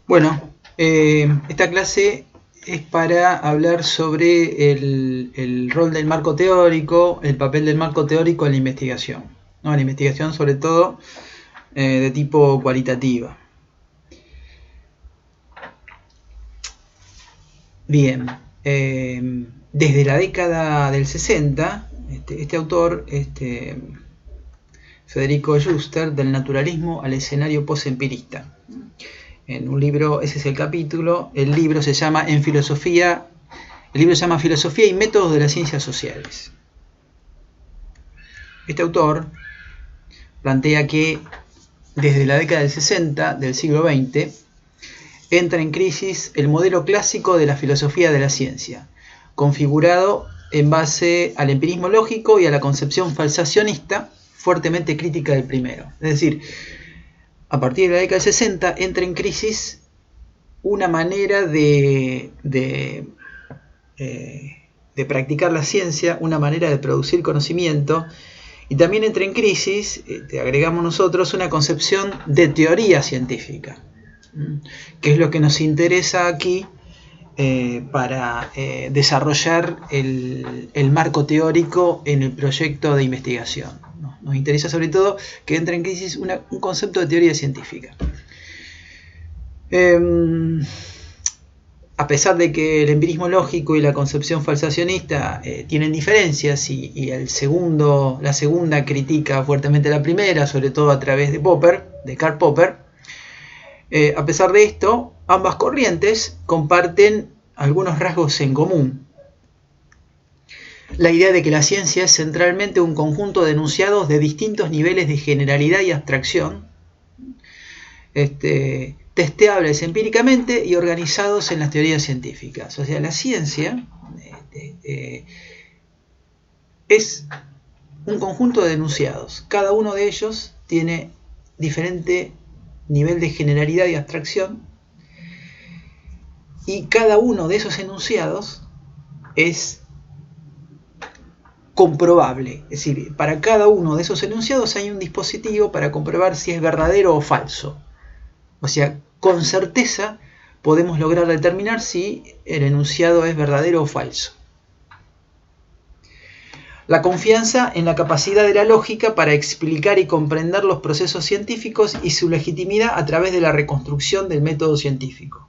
Bueno, esta clase es para hablar sobre el rol del marco teórico, el papel del marco teórico en la investigación, ¿no? En la investigación sobre todo de tipo cualitativa. Bien, desde la década del 60, este autor, Federico Schuster, del naturalismo al escenario posempirista. En un libro, ese es el capítulo, el libro se llama Filosofía y métodos de las ciencias sociales. Este autor plantea que desde la década del 60 del siglo XX entra en crisis el modelo clásico de la filosofía de la ciencia, configurado en base al empirismo lógico y a la concepción falsacionista fuertemente crítica del primero. Es decir, a partir de la década del 60 entra en crisis una manera de practicar la ciencia, una manera de producir conocimiento, y también entra en crisis, agregamos nosotros, una concepción de teoría científica, que es lo que nos interesa aquí para desarrollar el marco teórico en el proyecto de investigación. Nos interesa sobre todo que entre en crisis un concepto de teoría científica. A pesar de que el empirismo lógico y la concepción falsacionista tienen diferencias y la segunda critica fuertemente la primera, sobre todo a través de Karl Popper, a pesar de esto, ambas corrientes comparten algunos rasgos en común. La idea de que la ciencia es centralmente un conjunto de enunciados de distintos niveles de generalidad y abstracción, testeables empíricamente y organizados en las teorías científicas. O sea, la ciencia es un conjunto de enunciados. Cada uno de ellos tiene diferente nivel de generalidad y abstracción, y cada uno de esos enunciados es comprobable. Es decir, para cada uno de esos enunciados hay un dispositivo para comprobar si es verdadero o falso. O sea, con certeza podemos lograr determinar si el enunciado es verdadero o falso. La confianza en la capacidad de la lógica para explicar y comprender los procesos científicos y su legitimidad a través de la reconstrucción del método científico.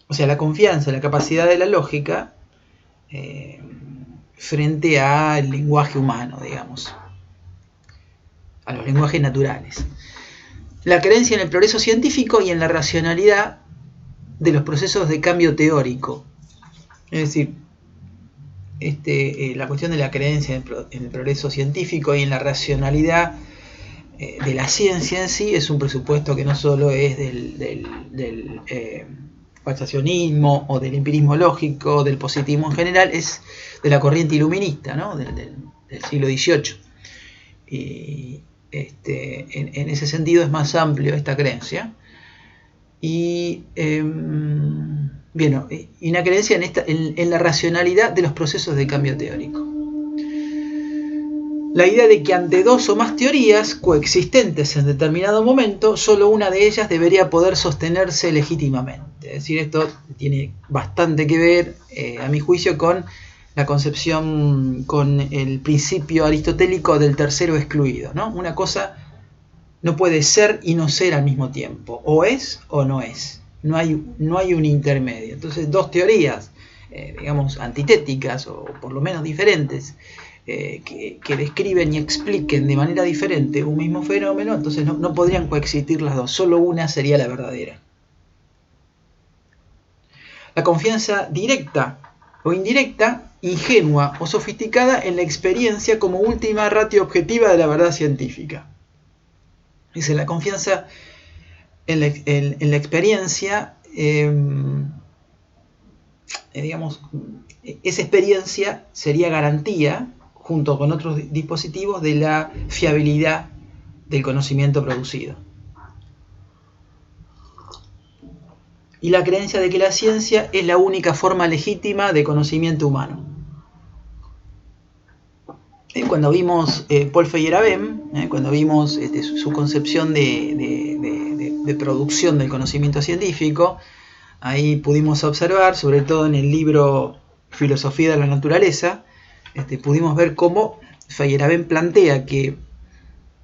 O sea, la confianza en la capacidad de la lógica frente al lenguaje humano, digamos, a los lenguajes naturales. La creencia en el progreso científico y en la racionalidad de los procesos de cambio teórico. Es decir, la cuestión de la creencia en el progreso científico y en la racionalidad de la ciencia en sí es un presupuesto que no solo es del falsacionismo o del empirismo lógico, del positivismo en general, es de la corriente iluminista, ¿no? del siglo XVIII. Y en ese sentido es más amplio esta creencia. Y una creencia en la racionalidad de los procesos de cambio teórico. La idea de que ante dos o más teorías coexistentes en determinado momento, solo una de ellas debería poder sostenerse legítimamente. Es decir, esto tiene bastante que ver, a mi juicio, con la concepción, con el principio aristotélico del tercero excluido, ¿no? Una cosa no puede ser y no ser al mismo tiempo. O es o no es. No hay un intermedio. Entonces, dos teorías, digamos, antitéticas o por lo menos diferentes, que describen y expliquen de manera diferente un mismo fenómeno, entonces no podrían coexistir las dos. Solo una sería la verdadera. La confianza directa o indirecta, ingenua o sofisticada en la experiencia como última ratio objetiva de la verdad científica. Es la confianza en la experiencia, digamos, esa experiencia sería garantía, junto con otros dispositivos, de la fiabilidad del conocimiento producido. Y la creencia de que la ciencia es la única forma legítima de conocimiento humano. cuando vimos Paul Feyerabend, cuando vimos su concepción de producción del conocimiento científico, ahí pudimos observar, sobre todo en el libro Filosofía de la Naturaleza, pudimos ver cómo Feyerabend plantea que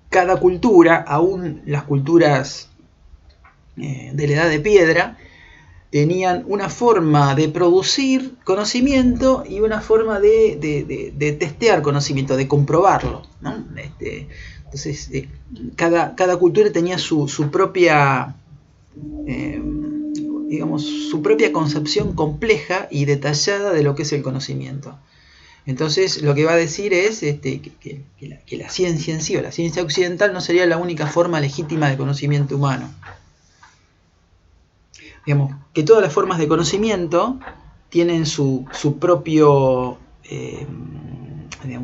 cada cultura, aún las culturas de la Edad de Piedra, tenían una forma de producir conocimiento y una forma de testear conocimiento, de comprobarlo, ¿no? Entonces, cada cultura tenía su propia, su propia concepción compleja y detallada de lo que es el conocimiento. Entonces, lo que va a decir es que la ciencia en sí, o la ciencia occidental, no sería la única forma legítima de conocimiento humano. Digamos, que todas las formas de conocimiento tienen su propio,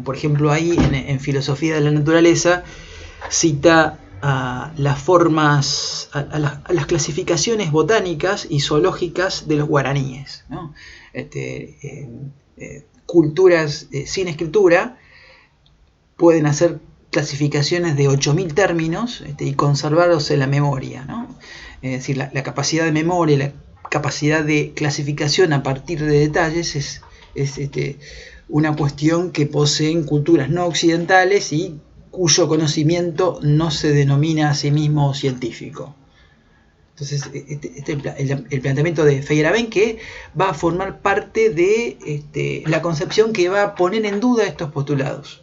por ejemplo, ahí en Filosofía de la Naturaleza cita a las formas, a las clasificaciones botánicas y zoológicas de los guaraníes, ¿no? Culturas sin escritura pueden hacer clasificaciones de 8.000 términos y conservarlos en la memoria, ¿no? Es decir, la capacidad de memoria, la capacidad de clasificación a partir de detalles es una cuestión que poseen culturas no occidentales y cuyo conocimiento no se denomina a sí mismo científico. Entonces, el planteamiento de Feyerabend, que va a formar parte de la concepción que va a poner en duda estos postulados.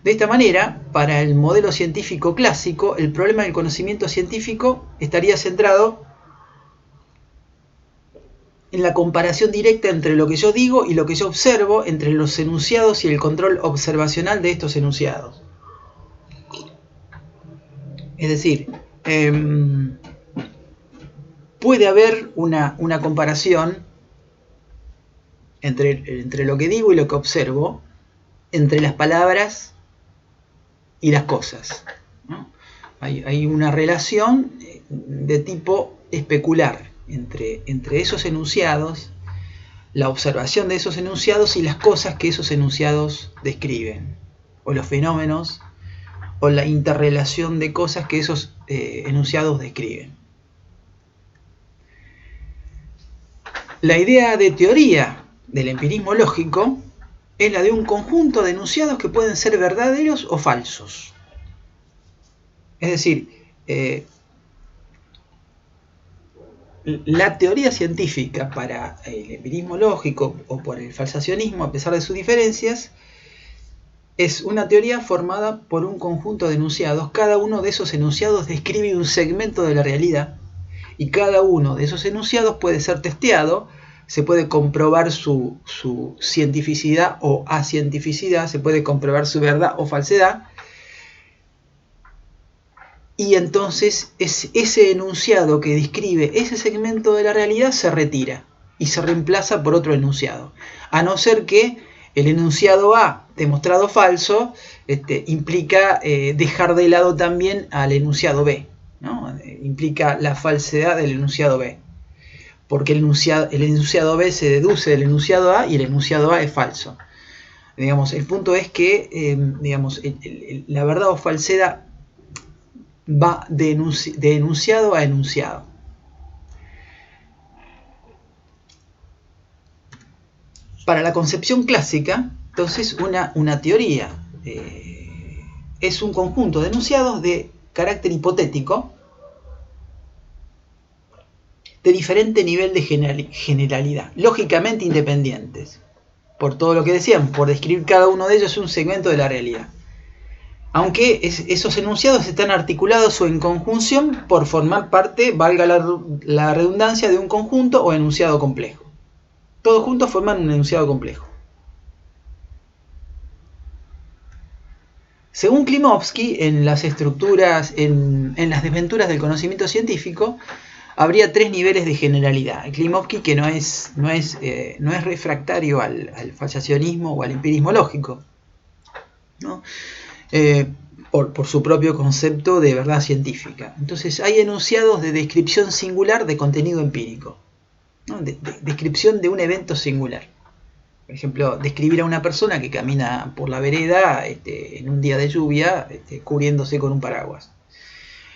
De esta manera, para el modelo científico clásico, el problema del conocimiento científico estaría centrado en la comparación directa entre lo que yo digo y lo que yo observo, entre los enunciados y el control observacional de estos enunciados. Es decir, puede haber una comparación entre lo que digo y lo que observo, entre las palabras y las cosas, ¿no? Hay una relación de tipo especular entre esos enunciados, la observación de esos enunciados y las cosas que esos enunciados describen, o los fenómenos, o la interrelación de cosas que esos enunciados describen. La idea de teoría del empirismo lógico es la de un conjunto de enunciados que pueden ser verdaderos o falsos. Es decir, la teoría científica para el empirismo lógico o por el falsacionismo, a pesar de sus diferencias, es una teoría formada por un conjunto de enunciados. Cada uno de esos enunciados describe un segmento de la realidad y cada uno de esos enunciados puede ser testeado. Se puede comprobar su cientificidad o acientificidad, se puede comprobar su verdad o falsedad, y entonces ese enunciado que describe ese segmento de la realidad se retira y se reemplaza por otro enunciado, a no ser que el enunciado A, demostrado falso, implica dejar de lado también al enunciado B, ¿no? Implica la falsedad del enunciado B. Porque el enunciado B se deduce del enunciado A y el enunciado A es falso. Digamos, el punto es que la verdad o falsedad va de enunciado a enunciado. Para la concepción clásica, entonces, una teoría es un conjunto de enunciados de carácter hipotético, de diferente nivel de generalidad, lógicamente independientes, por todo lo que decían, por describir cada uno de ellos un segmento de la realidad. Aunque esos enunciados están articulados o en conjunción por formar parte, valga la redundancia, de un conjunto o enunciado complejo. Todos juntos forman un enunciado complejo. Según Klimovsky, en las estructuras, en las desventuras del conocimiento científico, habría 3 niveles de generalidad. Klimovsky, que no es refractario al falsacionismo o al empirismo lógico, ¿no? Por su propio concepto de verdad científica. Entonces hay enunciados de descripción singular de contenido empírico, ¿no? Descripción de un evento singular. Por ejemplo, describir a una persona que camina por la vereda en un día de lluvia, cubriéndose con un paraguas.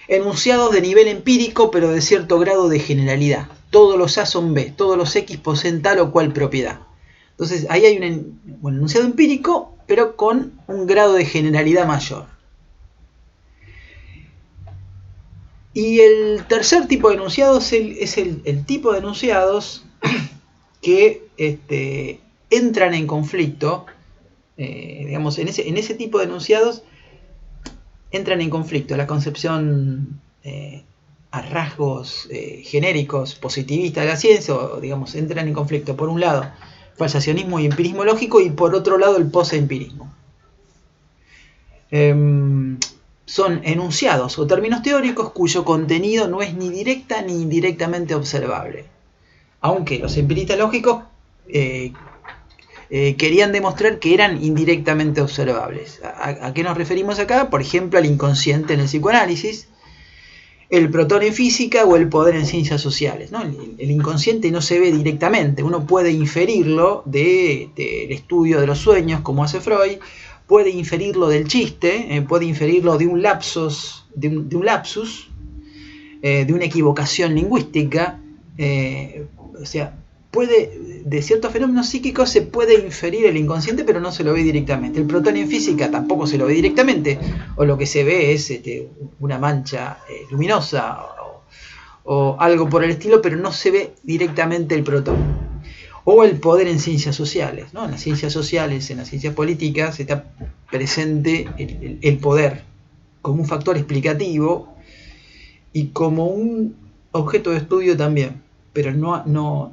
Enunciados de nivel empírico, pero de cierto grado de generalidad. Todos los A son B, todos los X poseen tal o cual propiedad. Entonces, ahí hay un enunciado empírico, pero con un grado de generalidad mayor. Y el tercer tipo de enunciados es el tipo de enunciados que entran en conflicto, digamos, en ese tipo de enunciados entran en conflicto la concepción a rasgos genéricos positivistas de la ciencia, o digamos, entran en conflicto, por un lado, falsacionismo y empirismo lógico, y por otro lado, el posempirismo. Son enunciados o términos teóricos cuyo contenido no es ni directa ni indirectamente observable, aunque los empiristas lógicos querían demostrar que eran indirectamente observables. ¿A qué nos referimos acá? Por ejemplo, al inconsciente en el psicoanálisis, el protón en física o el poder en ciencias sociales, ¿no? El inconsciente no se ve directamente, uno puede inferirlo del estudio de los sueños, como hace Freud, puede inferirlo del chiste, puede inferirlo de un lapsus, de una equivocación lingüística, o sea, de ciertos fenómenos psíquicos se puede inferir el inconsciente, pero no se lo ve directamente. El protón en física tampoco se lo ve directamente, o lo que se ve es una mancha luminosa o algo por el estilo, pero no se ve directamente el protón. O el poder en ciencias sociales, ¿no? En las ciencias sociales, en las ciencias políticas, está presente el poder como un factor explicativo y como un objeto de estudio también, pero no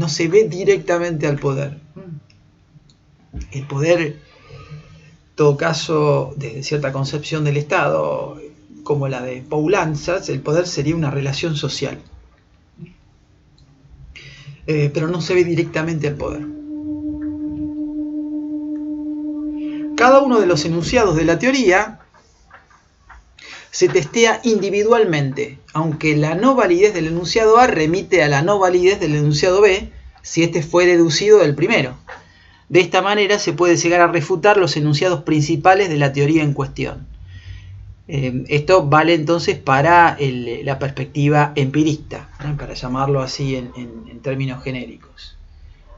se ve directamente al poder. El poder, en todo caso, desde cierta concepción del Estado, como la de Poulantzas, el poder sería una relación social. Pero no se ve directamente al poder. Cada uno de los enunciados de la teoría se testea individualmente, aunque la no validez del enunciado A remite a la no validez del enunciado B si este fue deducido del primero. De esta manera se puede llegar a refutar los enunciados principales de la teoría en cuestión. Esto vale entonces para la perspectiva empirista, ¿no? Para llamarlo así en términos genéricos.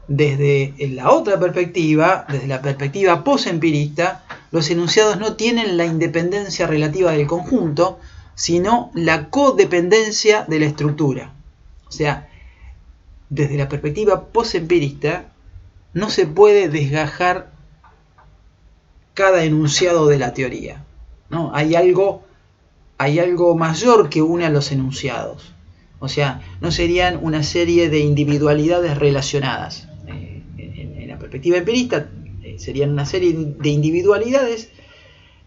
Desde la otra perspectiva, desde la perspectiva posempirista, los enunciados no tienen la independencia relativa del conjunto, sino la codependencia de la estructura. O sea, desde la perspectiva posempirista no se puede desgajar cada enunciado de la teoría, ¿no? Hay algo mayor que une a los enunciados. O sea, no serían una serie de individualidades relacionadas. En la perspectiva empirista serían una serie de individualidades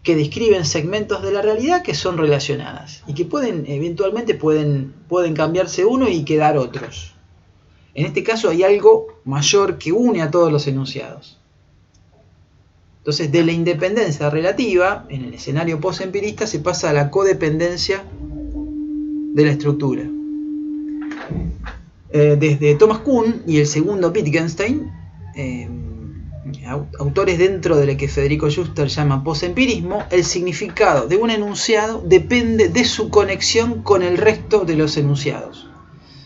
que describen segmentos de la realidad que son relacionadas y que eventualmente pueden cambiarse uno y quedar otros. En este caso hay algo mayor que une a todos los enunciados. Entonces, de la independencia relativa, en el escenario posempirista, se pasa a la codependencia de la estructura. Desde Thomas Kuhn y el segundo Wittgenstein, autores dentro de lo que Federico Schuster llama posempirismo, el significado de un enunciado depende de su conexión con el resto de los enunciados.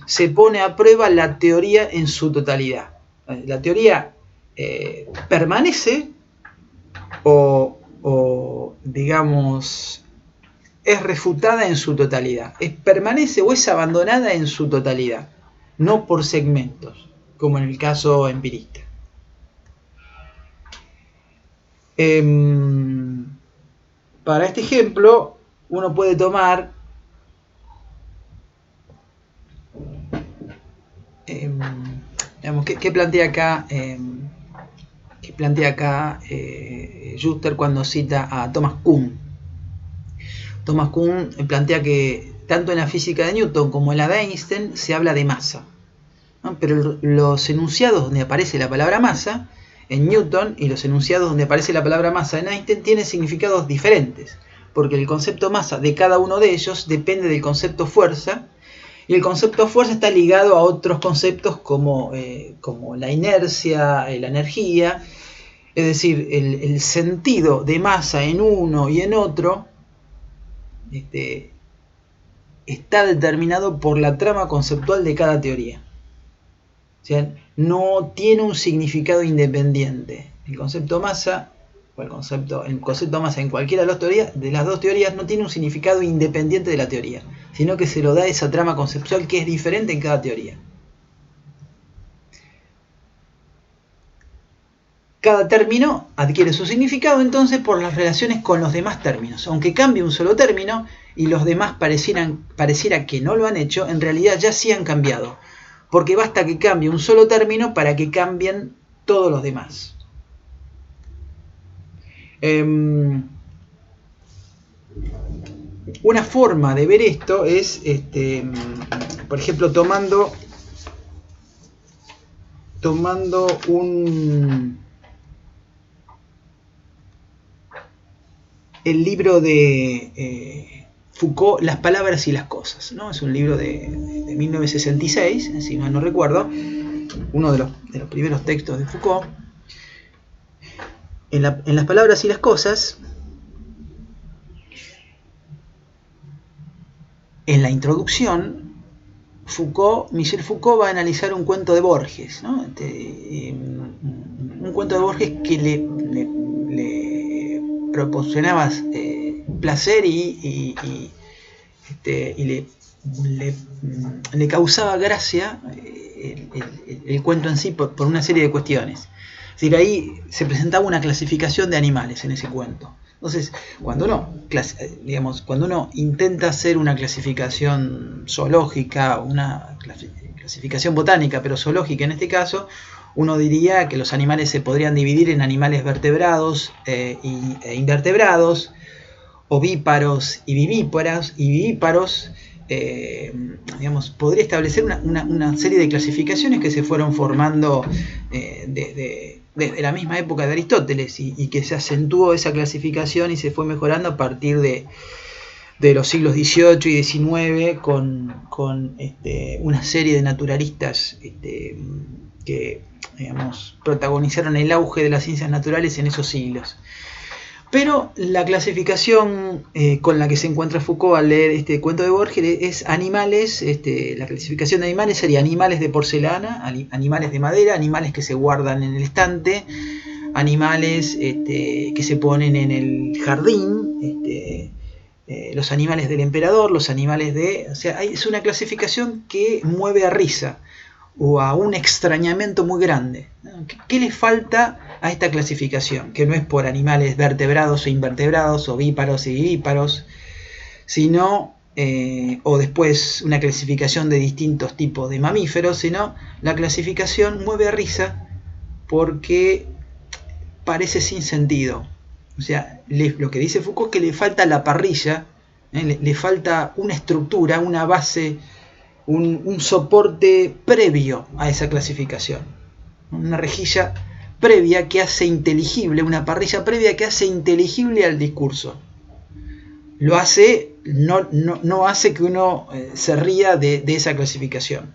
Se pone a prueba la teoría en su totalidad. La teoría permanece o digamos, es refutada en su totalidad. Permanece o es abandonada en su totalidad, no por segmentos, como en el caso empirista. Para este ejemplo, uno puede tomar digamos, ¿qué plantea acá? Que plantea acá Schuster cuando cita a Thomas Kuhn. Thomas Kuhn plantea que tanto en la física de Newton como en la de Einstein se habla de masa, ¿no? Pero los enunciados donde aparece la palabra masa en Newton y los enunciados donde aparece la palabra masa en Einstein tienen significados diferentes, porque el concepto masa de cada uno de ellos depende del concepto fuerza Y el concepto fuerza está ligado a otros conceptos como la inercia, la energía. Es decir, el sentido de masa en uno y en otro está determinado por la trama conceptual de cada teoría. O sea, no tiene un significado independiente. El concepto masa, o el concepto masa en cualquiera de las dos teorías no tiene un significado independiente de la teoría, sino que se lo da esa trama conceptual que es diferente en cada teoría. Cada término adquiere su significado entonces por las relaciones con los demás términos. Aunque cambie un solo término y los demás pareciera que no lo han hecho, en realidad ya sí han cambiado. Porque basta que cambie un solo término para que cambien todos los demás. Una forma de ver esto es, por ejemplo, tomando el libro de Foucault, Las palabras y las cosas, ¿no? Es un libro de 1966, si mal no recuerdo, uno de los primeros textos de Foucault. En Las palabras y las cosas, en la introducción, Michel Foucault va a analizar un cuento de Borges, ¿no? Un cuento de Borges que le proporcionaba placer y le causaba gracia el cuento en sí por una serie de cuestiones. Es decir, ahí se presentaba una clasificación de animales en ese cuento. Entonces, cuando uno intenta hacer una clasificación zoológica, una clasificación botánica, pero zoológica en este caso, uno diría que los animales se podrían dividir en animales vertebrados e invertebrados, ovíparos y vivíparos. Podría establecer una serie de clasificaciones que se fueron formando desde la misma época de Aristóteles y que se acentuó esa clasificación y se fue mejorando a partir de los siglos XVIII y XIX con una serie de naturalistas que protagonizaron el auge de las ciencias naturales en esos siglos. Pero la clasificación con la que se encuentra Foucault al leer este cuento de Borges es animales. La clasificación de animales sería animales de porcelana, animales de madera, animales que se guardan en el estante, animales que se ponen en el jardín, los animales del emperador, los animales de... O sea, es una clasificación que mueve a risa o a un extrañamiento muy grande. ¿Qué le falta a esta clasificación? Que no es por animales vertebrados o invertebrados, ovíparos y vivíparos, sino, o después una clasificación de distintos tipos de mamíferos, sino la clasificación mueve a risa porque parece sin sentido. O sea, lo que dice Foucault es que le falta la parrilla, le falta una estructura, una base, un soporte previo a esa clasificación, una rejilla previa que hace inteligible, una parrilla previa que hace inteligible al discurso. Lo hace, no hace que uno se ría de esa clasificación,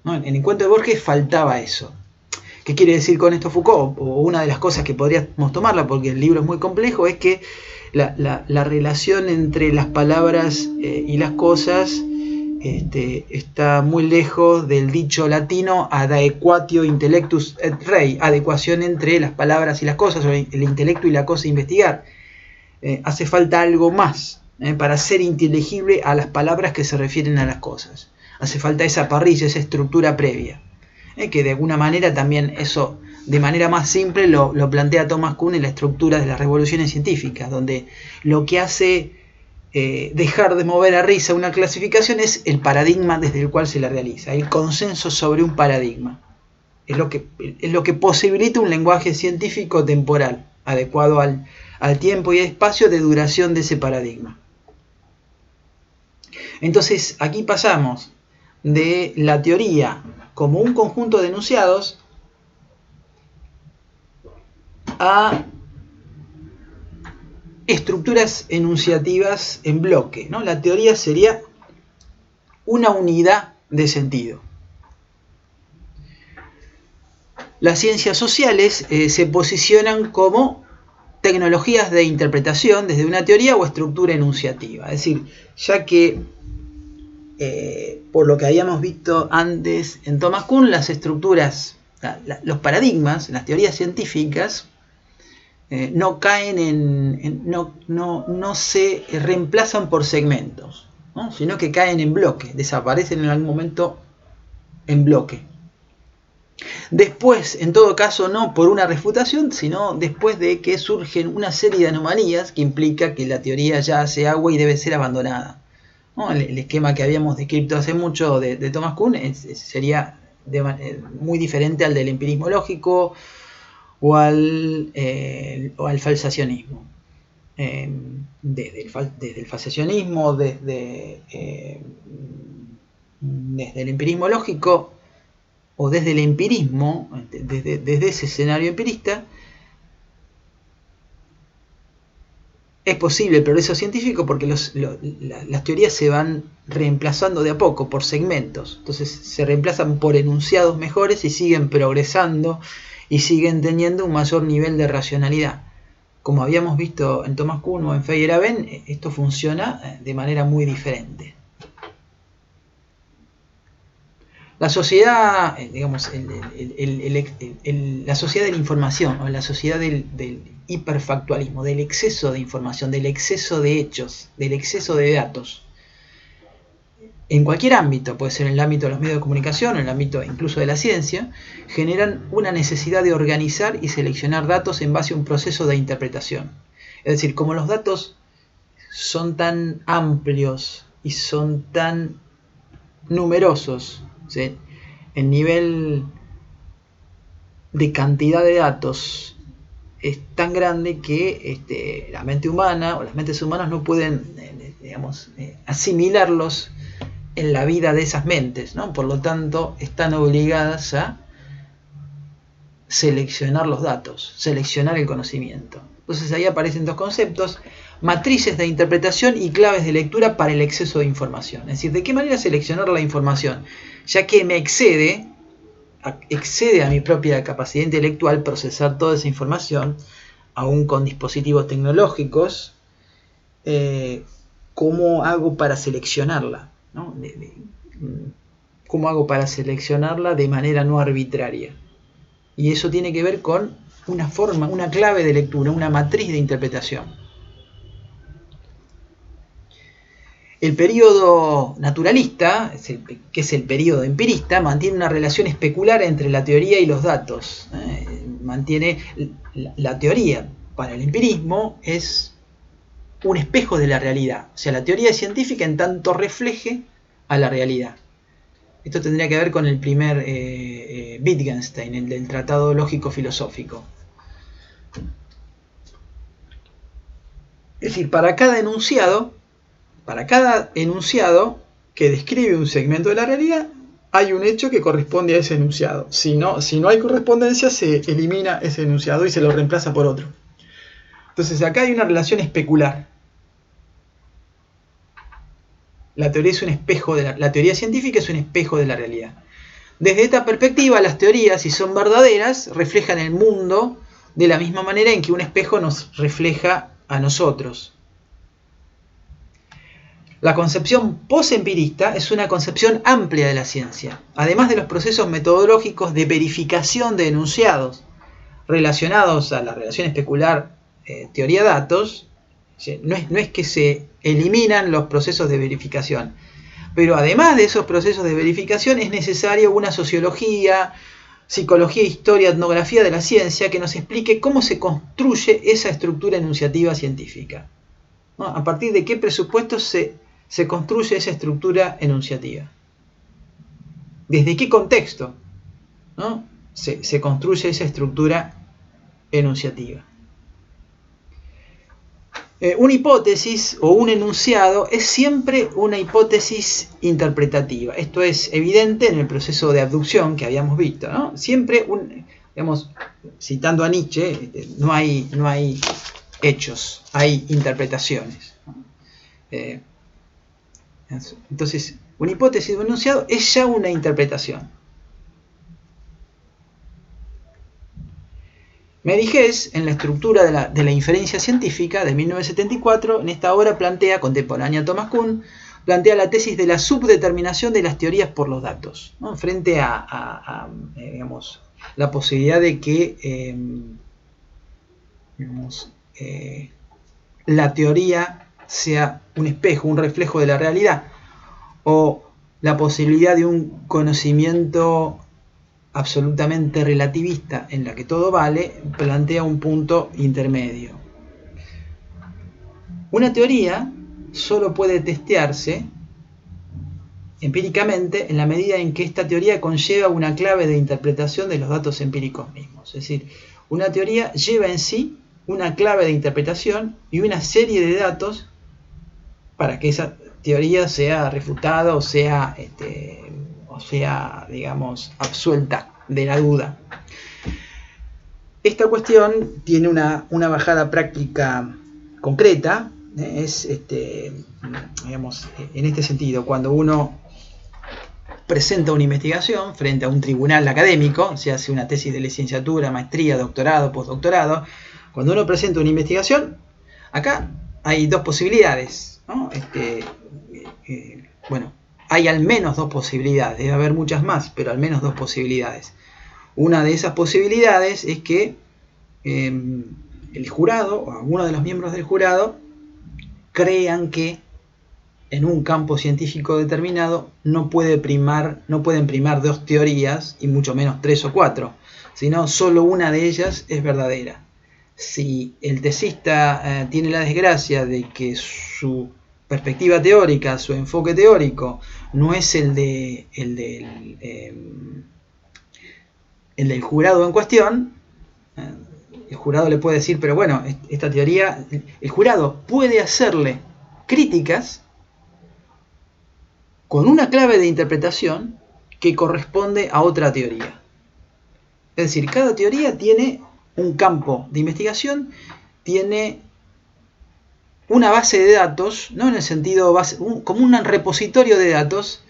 ¿no? En el cuento de Borges faltaba eso. ¿Qué quiere decir con esto Foucault? O una de las cosas que podríamos tomarla, porque el libro es muy complejo, es que la relación entre las palabras y las cosas está muy lejos del dicho latino adequatio intellectus et rei, adecuación entre las palabras y las cosas, o el intelecto y la cosa a investigar. Hace falta algo más para ser inteligible a las palabras que se refieren a las cosas. Hace falta esa parrilla, esa estructura previa, que de alguna manera también eso, de manera más simple, lo plantea Thomas Kuhn en la estructura de las revoluciones científicas, donde lo que hace dejar de mover a risa una clasificación es el paradigma desde el cual se la realiza, el consenso sobre un paradigma. Es lo que posibilita un lenguaje científico temporal, adecuado al tiempo y espacio de duración de ese paradigma. Entonces, aquí pasamos de la teoría como un conjunto de enunciados a estructuras enunciativas en bloque, ¿no? La teoría sería una unidad de sentido. Las ciencias sociales se posicionan como tecnologías de interpretación desde una teoría o estructura enunciativa. Es decir, ya que por lo que habíamos visto antes en Thomas Kuhn, las estructuras, los paradigmas, las teorías científicas, no caen no se reemplazan por segmentos, ¿no? Sino que caen en bloque, desaparecen en algún momento en bloque. Después, en todo caso, no por una refutación, sino después de que surgen una serie de anomalías que implica que la teoría ya hace agua y debe ser abandonada, ¿no? El esquema que habíamos descrito hace mucho de Thomas Kuhn sería muy diferente al del empirismo lógico o al falsacionismo. Desde el falsacionismo, desde el empirismo lógico o desde el empirismo, desde ese escenario empirista, es posible el progreso científico porque las teorías se van reemplazando de a poco por segmentos. Entonces se reemplazan por enunciados mejores y siguen progresando y siguen teniendo un mayor nivel de racionalidad. Como habíamos visto en Thomas Kuhn o en Feyerabend, esto funciona de manera muy diferente. La sociedad, digamos, la sociedad de la información, o la sociedad del hiperfactualismo, del exceso de información, del exceso de hechos, del exceso de datos, en cualquier ámbito, puede ser en el ámbito de los medios de comunicación, en el ámbito incluso de la ciencia, generan una necesidad de organizar y seleccionar datos en base a un proceso de interpretación. Es decir, como los datos son tan amplios y son tan numerosos, ¿sí? El nivel de cantidad de datos es tan grande que la mente humana o las mentes humanas no pueden, asimilarlos en la vida de esas mentes, ¿no? Por lo tanto, están obligadas a seleccionar los datos, seleccionar el conocimiento. Entonces ahí aparecen dos conceptos: matrices de interpretación y claves de lectura para el exceso de información. Es decir, ¿de qué manera seleccionar la información? Ya que me excede a mi propia capacidad intelectual procesar toda esa información, aún con dispositivos tecnológicos. ¿Cómo hago para seleccionarla? ¿No? ¿Cómo hago para seleccionarla de manera no arbitraria? Y eso tiene que ver con una forma, una clave de lectura, una matriz de interpretación. El periodo naturalista, que es el periodo empirista, mantiene una relación especular entre la teoría y los datos. Mantiene la teoría para el empirismo es un espejo de la realidad. O sea, la teoría es científica en tanto refleje a la realidad. Esto tendría que ver con el primer Wittgenstein, el del Tratado Lógico Filosófico. Es decir, para cada enunciado que describe un segmento de la realidad, hay un hecho que corresponde a ese enunciado. Si no hay correspondencia, se elimina ese enunciado y se lo reemplaza por otro. Entonces acá hay una relación especular. La teoría es un espejo la teoría científica es un espejo de la realidad. Desde esta perspectiva, las teorías, si son verdaderas, reflejan el mundo de la misma manera en que un espejo nos refleja a nosotros. La concepción posempirista es una concepción amplia de la ciencia, además de los procesos metodológicos de verificación de enunciados relacionados a la relación especular teoría-datos. No es que se eliminan los procesos de verificación, pero además de esos procesos de verificación es necesaria una sociología, psicología, historia, etnografía de la ciencia que nos explique cómo se construye esa estructura enunciativa científica, ¿no? A partir de qué presupuestos se construye esa estructura enunciativa. ¿Desde qué contexto, ¿no? se construye esa estructura enunciativa? Una hipótesis o un enunciado es siempre una hipótesis interpretativa. Esto es evidente en el proceso de abducción que habíamos visto, ¿no? Siempre, citando a Nietzsche, no hay hechos, hay interpretaciones. Entonces, una hipótesis o un enunciado es ya una interpretación. Médiges, en la estructura de la inferencia científica de 1974, en esta obra plantea, contemporánea a Thomas Kuhn, plantea la tesis de la subdeterminación de las teorías por los datos, ¿no? Frente a digamos, la posibilidad de que la teoría sea un espejo, un reflejo de la realidad, o la posibilidad de un conocimiento absolutamente relativista en la que todo vale, plantea un punto intermedio. Una teoría solo puede testearse empíricamente en la medida en que esta teoría conlleva una clave de interpretación de los datos empíricos mismos. Es decir, una teoría lleva en sí una clave de interpretación y una serie de datos para que esa teoría sea refutada o sea, digamos, absuelta de la duda. Esta cuestión tiene una bajada práctica concreta, digamos, en este sentido, cuando uno presenta una investigación frente a un tribunal académico, se hace una tesis de licenciatura, maestría, doctorado, postdoctorado. Cuando uno presenta una investigación, acá hay dos posibilidades, ¿no? Bueno, hay al menos dos posibilidades, debe haber muchas más, pero al menos dos posibilidades. Una de esas posibilidades es que el jurado o alguno de los miembros del jurado crean que en un campo científico determinado no pueden primar dos teorías, y mucho menos tres o cuatro, sino solo una de ellas es verdadera. Si el tesista tiene la desgracia de que su perspectiva teórica, su enfoque teórico, no es el del jurado en cuestión, el jurado le puede decir, pero bueno, esta teoría, el jurado puede hacerle críticas con una clave de interpretación que corresponde a otra teoría. Es decir, cada teoría tiene un campo de investigación, tiene una base de datos, no en el sentido base, como un repositorio de datos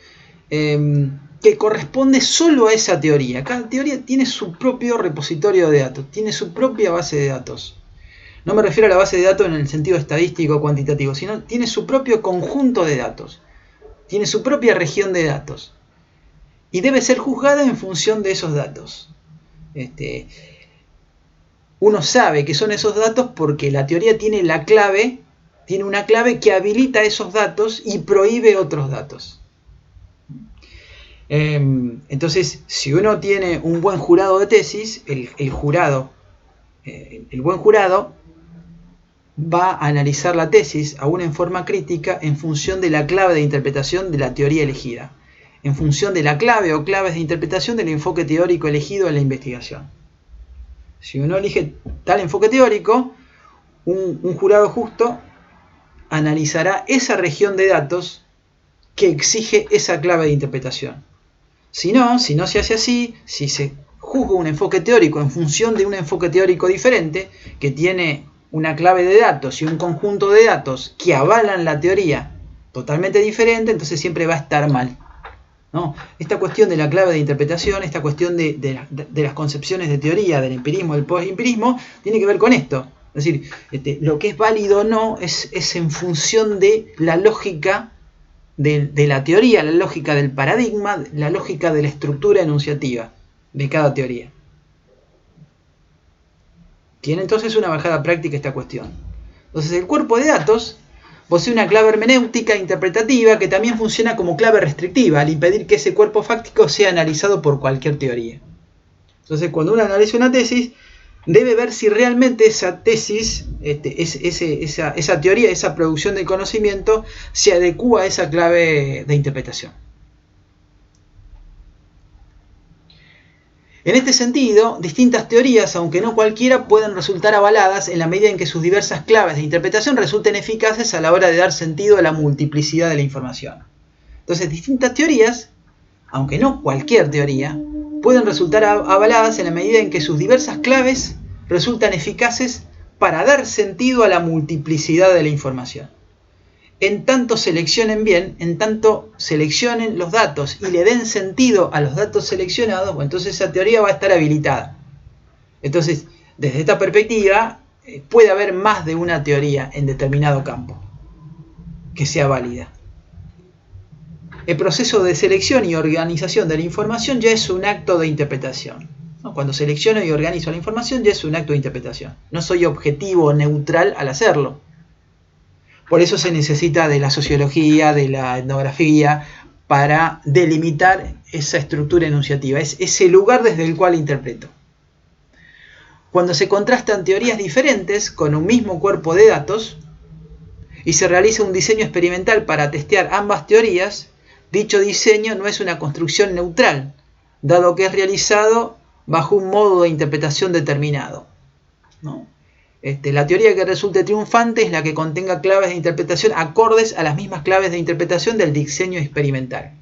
que corresponde solo a esa teoría. Cada teoría tiene su propio repositorio de datos, tiene su propia base de datos. No me refiero a la base de datos en el sentido estadístico o cuantitativo, sino tiene su propio conjunto de datos, tiene su propia región de datos y debe ser juzgada en función de esos datos. Uno sabe que son esos datos porque la teoría tiene una clave que habilita esos datos y prohíbe otros datos. Entonces, si uno tiene un buen jurado de tesis, el buen jurado va a analizar la tesis aún en forma crítica en función de la clave de interpretación de la teoría elegida, en función de la clave o claves de interpretación del enfoque teórico elegido en la investigación. Si uno elige tal enfoque teórico, un jurado justo analizará esa región de datos que exige esa clave de interpretación. Si no se hace así, si se juzga un enfoque teórico en función de un enfoque teórico diferente, que tiene una clave de datos y un conjunto de datos que avalan la teoría totalmente diferente, entonces siempre va a estar mal, ¿no? Esta cuestión de la clave de interpretación, esta cuestión de las concepciones de teoría, del empirismo, del postempirismo, tiene que ver con esto. Es decir, lo que es válido o no es en función de la lógica de la teoría, la lógica del paradigma, la lógica de la estructura enunciativa de cada teoría. Tiene entonces una bajada práctica esta cuestión. Entonces el cuerpo de datos posee una clave hermenéutica interpretativa que también funciona como clave restrictiva al impedir que ese cuerpo fáctico sea analizado por cualquier teoría. Entonces cuando uno analiza una tesis, debe ver si realmente esa tesis, esa teoría, esa producción de conocimiento se adecúa a esa clave de interpretación. En este sentido, distintas teorías, aunque no cualquiera, pueden resultar avaladas en la medida en que sus diversas claves de interpretación resulten eficaces a la hora de dar sentido a la multiplicidad de la información. Entonces, distintas teorías, aunque no cualquier teoría, pueden resultar avaladas en la medida en que sus diversas claves resultan eficaces para dar sentido a la multiplicidad de la información. en tanto seleccionen bien, en tanto seleccionen los datos y le den sentido a los datos seleccionados, bueno, entonces esa teoría va a estar habilitada. Entonces, desde esta perspectiva, puede haber más de una teoría en determinado campo que sea válida. El proceso de selección y organización de la información ya es un acto de interpretación. Cuando selecciono y organizo la información ya es un acto de interpretación. No soy objetivo o neutral al hacerlo. Por eso se necesita de la sociología, de la etnografía, para delimitar esa estructura enunciativa. Es ese lugar desde el cual interpreto. Cuando se contrastan teorías diferentes con un mismo cuerpo de datos y se realiza un diseño experimental para testear ambas teorías, dicho diseño no es una construcción neutral, dado que es realizado bajo un modo de interpretación determinado, ¿no? La teoría que resulte triunfante es la que contenga claves de interpretación acordes a las mismas claves de interpretación del diseño experimental.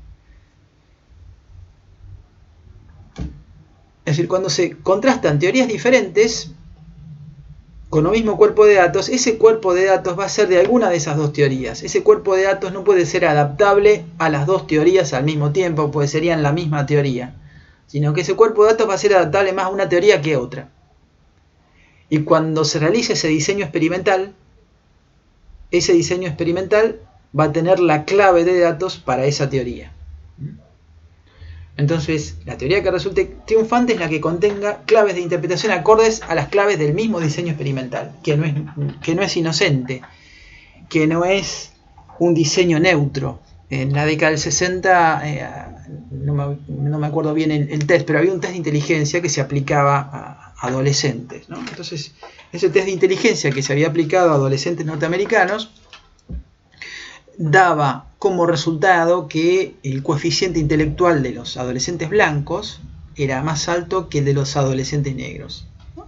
Es decir, cuando se contrastan teorías diferentes con un mismo cuerpo de datos, ese cuerpo de datos va a ser de alguna de esas dos teorías. Ese cuerpo de datos no puede ser adaptable a las dos teorías al mismo tiempo, pues serían la misma teoría, sino que ese cuerpo de datos va a ser adaptable más a una teoría que a otra. Y cuando se realice ese diseño experimental va a tener la clave de datos para esa teoría. Entonces, la teoría que resulte triunfante es la que contenga claves de interpretación acordes a las claves del mismo diseño experimental, que no es inocente, que no es un diseño neutro. En la década del 60, no me acuerdo bien el test, pero había un test de inteligencia que se aplicaba a adolescentes, ¿no? Entonces, ese test de inteligencia que se había aplicado a adolescentes norteamericanos daba como resultado que el coeficiente intelectual de los adolescentes blancos era más alto que el de los adolescentes negros, ¿no?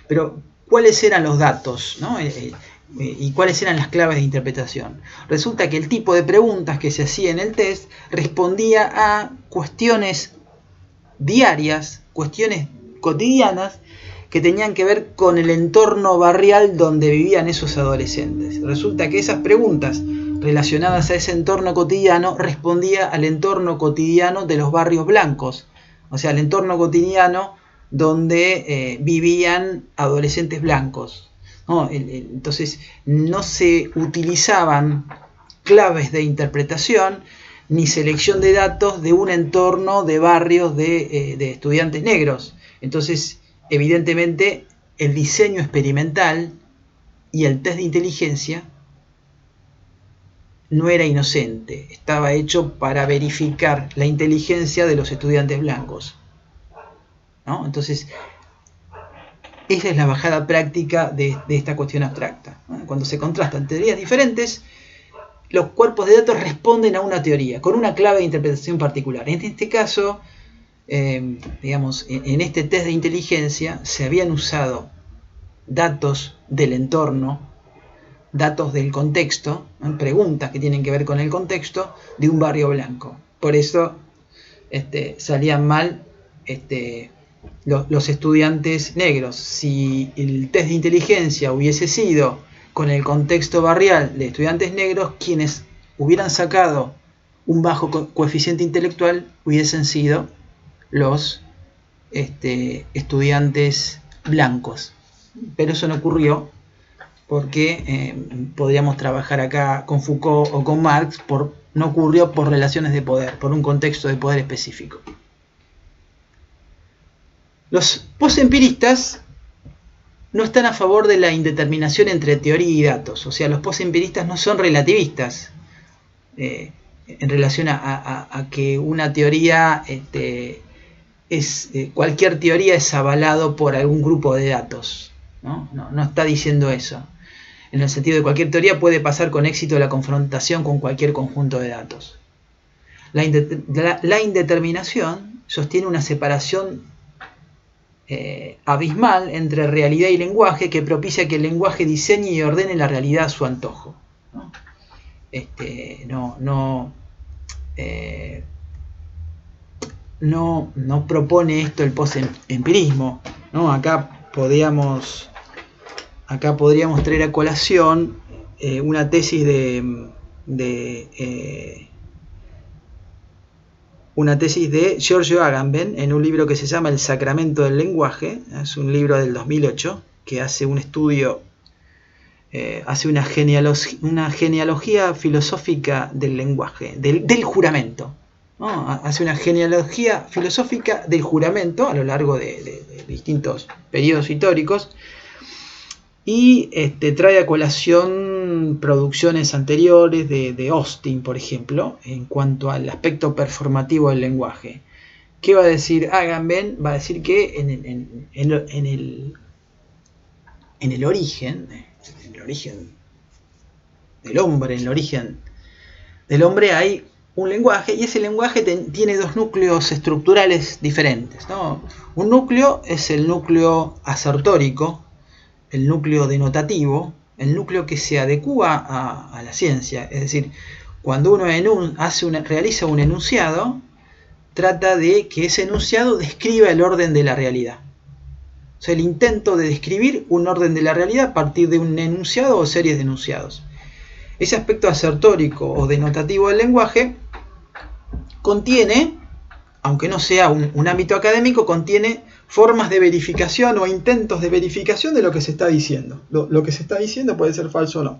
Pero, ¿cuáles eran los datos, ¿no? ¿Y cuáles eran las claves de interpretación? Resulta que el tipo de preguntas que se hacía en el test respondía a cuestiones diarias, cuestiones cotidianas, que tenían que ver con el entorno barrial donde vivían esos adolescentes. Resulta que esas preguntas relacionadas a ese entorno cotidiano respondía al entorno cotidiano de los barrios blancos, o sea, al entorno cotidiano donde vivían adolescentes blancos, ¿no? Entonces no se utilizaban claves de interpretación ni selección de datos de un entorno de barrios de estudiantes negros. Entonces, evidentemente, el diseño experimental y el test de inteligencia no era inocente, estaba hecho para verificar la inteligencia de los estudiantes blancos, ¿no? Entonces, esa es la bajada práctica de esta cuestión abstracta, ¿no? Cuando se contrastan teorías diferentes, los cuerpos de datos responden a una teoría, con una clave de interpretación particular. En este caso, digamos, en este test de inteligencia se habían usado datos del entorno, datos del contexto, ¿no? Preguntas que tienen que ver con el contexto de un barrio blanco. Por eso salían mal los estudiantes negros. Si el test de inteligencia hubiese sido con el contexto barrial de estudiantes negros, quienes hubieran sacado un bajo coeficiente intelectual hubiesen sido los estudiantes blancos. Pero eso no ocurrió, porque podríamos trabajar acá con Foucault o con Marx, no ocurrió por relaciones de poder, por un contexto de poder específico. Los postempiristas no están a favor de la indeterminación entre teoría y datos, o sea, los postempiristas no son relativistas en relación a que una teoría, cualquier teoría es avalado por algún grupo de datos, no está diciendo eso. En el sentido de cualquier teoría puede pasar con éxito la confrontación con cualquier conjunto de datos. La indeterminación sostiene una separación abismal entre realidad y lenguaje que propicia que el lenguaje diseñe y ordene la realidad a su antojo, ¿no? No propone esto el postempirismo, ¿no? Acá podríamos traer a colación una tesis de Giorgio Agamben en un libro que se llama El Sacramento del Lenguaje. Es un libro del 2008 que hace un estudio, hace una genealogía filosófica del lenguaje, del juramento, ¿no? Hace una genealogía filosófica del juramento a lo largo de distintos periodos históricos, y trae a colación producciones anteriores de Austin, por ejemplo, en cuanto al aspecto performativo del lenguaje. ¿Qué va a decir Agamben? Va a decir que en el origen del hombre, en el origen del hombre hay un lenguaje, y ese lenguaje tiene dos núcleos estructurales diferentes, ¿no? Un núcleo es el núcleo asertórico, el núcleo denotativo, el núcleo que se adecúa a la ciencia. Es decir, cuando uno realiza un enunciado, trata de que ese enunciado describa el orden de la realidad. O sea, el intento de describir un orden de la realidad a partir de un enunciado o series de enunciados. Ese aspecto asertórico o denotativo del lenguaje contiene, aunque no sea un ámbito académico, contiene formas de verificación o intentos de verificación de lo que se está diciendo. Lo que se está diciendo puede ser falso o no.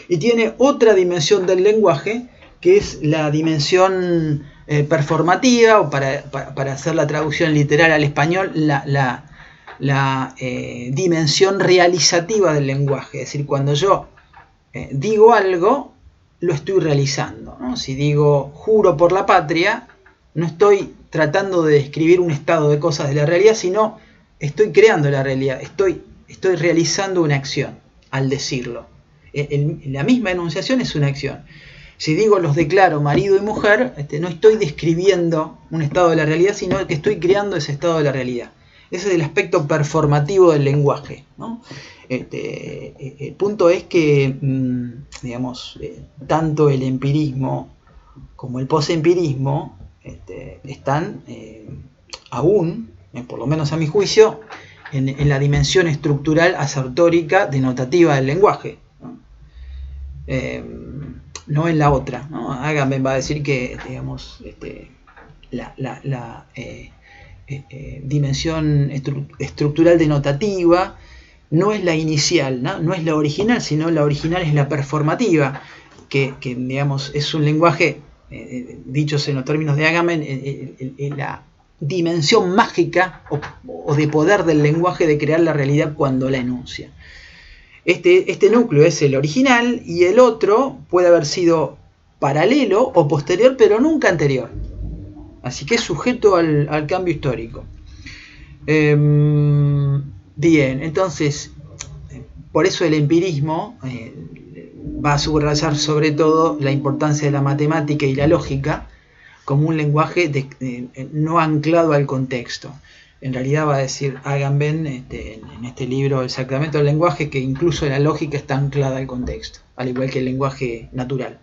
Y tiene otra dimensión del lenguaje, que es la dimensión performativa, o para hacer la traducción literal al español, la dimensión realizativa del lenguaje. Es decir, cuando yo digo algo, lo estoy realizando, ¿no? Si digo juro por la patria, no estoy tratando de describir un estado de cosas de la realidad, sino estoy creando la realidad, estoy realizando una acción al decirlo. La misma enunciación es una acción. Si digo los declaro marido y mujer, no estoy describiendo un estado de la realidad, sino que estoy creando ese estado de la realidad. Ese es el aspecto performativo del lenguaje, ¿no? El punto es que, digamos, tanto el empirismo como el posempirismo están aún, por lo menos a mi juicio, en la dimensión estructural asertórica denotativa del lenguaje, ¿no? No en la otra, ¿no? Agamben va a decir que, digamos, la dimensión estructural denotativa no es la inicial, ¿no? No es la original, sino la original es la performativa, que digamos, es un lenguaje, dichos en los términos de Agamben, la dimensión mágica o de poder del lenguaje de crear la realidad cuando la enuncia. Este núcleo es el original, y el otro puede haber sido paralelo o posterior, pero nunca anterior. Así que es sujeto al cambio histórico. Bien, entonces, por eso el empirismo va a subrayar sobre todo la importancia de la matemática y la lógica como un lenguaje no anclado al contexto. En realidad va a decir Agamben en este libro El Sacramento del Lenguaje que incluso la lógica está anclada al contexto, al igual que el lenguaje natural.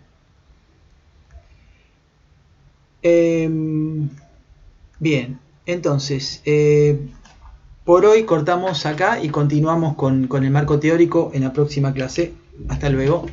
Bien, entonces, por hoy cortamos acá y continuamos con el marco teórico en la próxima clase. Hasta luego.